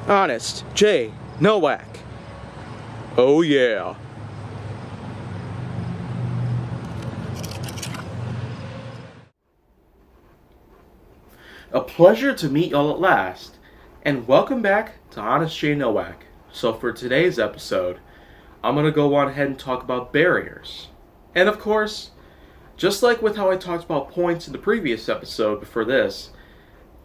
Honest J. Nowak. Oh yeah. A pleasure to meet y'all at last, and welcome back to Honest J. Nowak. So for today's episode, I'm going to go on ahead and talk about barriers. And of course, just like with how I talked about points in the previous episode before this,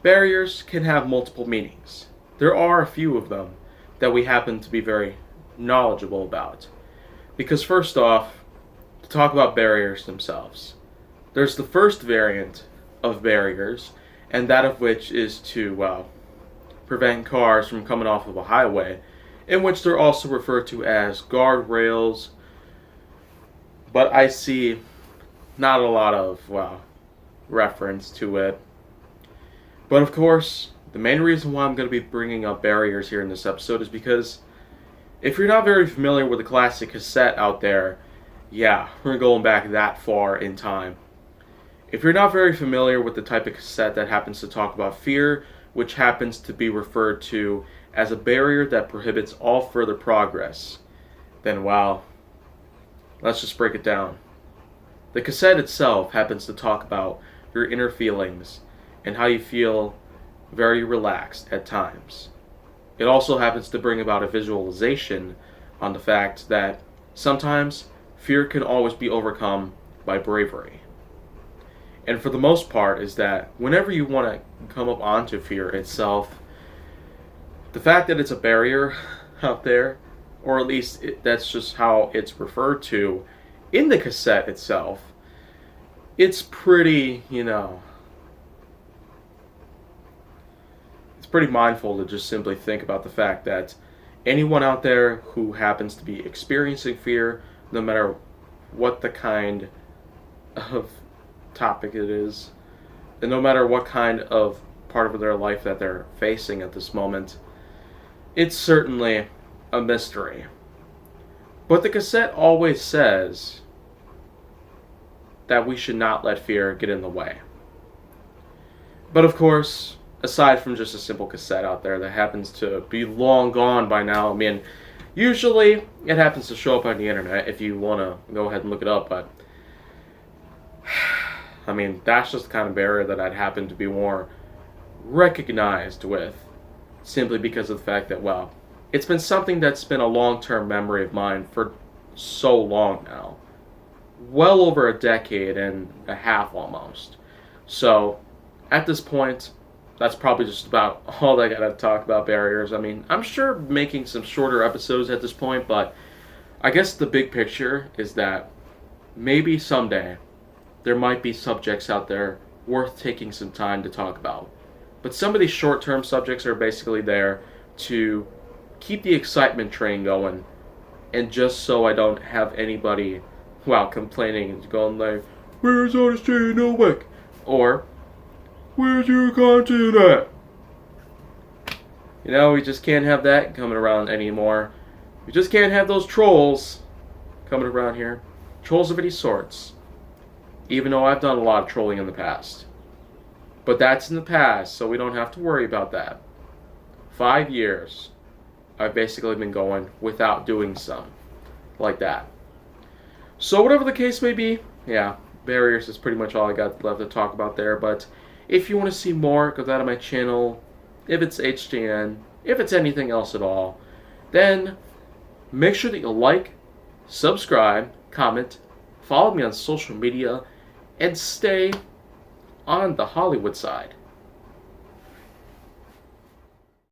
barriers can have multiple meanings. There are a few of them that we happen to be very knowledgeable about. Because first off, to talk about barriers themselves, there's the first variant of barriers, and that of which is to prevent cars from coming off of a highway, in which they're also referred to as guardrails. But I see not a lot of reference to it. But of course, the main reason why I'm going to be bringing up barriers here in this episode is because if you're not very familiar with the classic cassette out there, yeah, we're going back that far in time. If you're not very familiar with the type of cassette that happens to talk about fear, which happens to be referred to as a barrier that prohibits all further progress, then wow, let's just break it down. The cassette itself happens to talk about your inner feelings and how you feel very relaxed at times. It also happens to bring about a visualization on the fact that sometimes fear can always be overcome by bravery. And for the most part is that whenever you want to come up onto fear itself, the fact that it's a barrier out there, or at least that's just how it's referred to in the cassette itself, it's pretty, it's pretty mindful to just simply think about the fact that anyone out there who happens to be experiencing fear, no matter what the kind of topic it is, and no matter what kind of part of their life that they're facing at this moment, it's certainly a mystery. But the cassette always says that we should not let fear get in the way. But of course, aside from just a simple cassette out there that happens to be long gone by now, I mean, usually it happens to show up on the internet if you want to go ahead and look it up, but I mean, that's just the kind of barrier that I'd happen to be more recognized with, simply because of the fact that, well, it's been something that's been a long-term memory of mine for so long now. Well over a decade and a half almost. So, at this point, that's probably just about all I gotta talk about barriers. I mean, I'm sure making some shorter episodes at this point, but I guess the big picture is that maybe someday there might be subjects out there worth taking some time to talk about. But some of these short-term subjects are basically there to keep the excitement train going, and just so I don't have anybody, complaining and going like, "Where's Honest J. Nowak?" Or, "Where's your content at?" We just can't have that coming around anymore. We just can't have those trolls coming around here. Trolls of any sorts. Even though I've done a lot of trolling in the past. But that's in the past, so we don't have to worry about that. 5 years, I've basically been going without doing some like that. So whatever the case may be, barriers is pretty much all I got left to talk about there. But if you want to see more, go down to my channel. If it's HJN, if it's anything else at all, then make sure that you like, subscribe, comment, follow me on social media, and stay on the Hollywood side.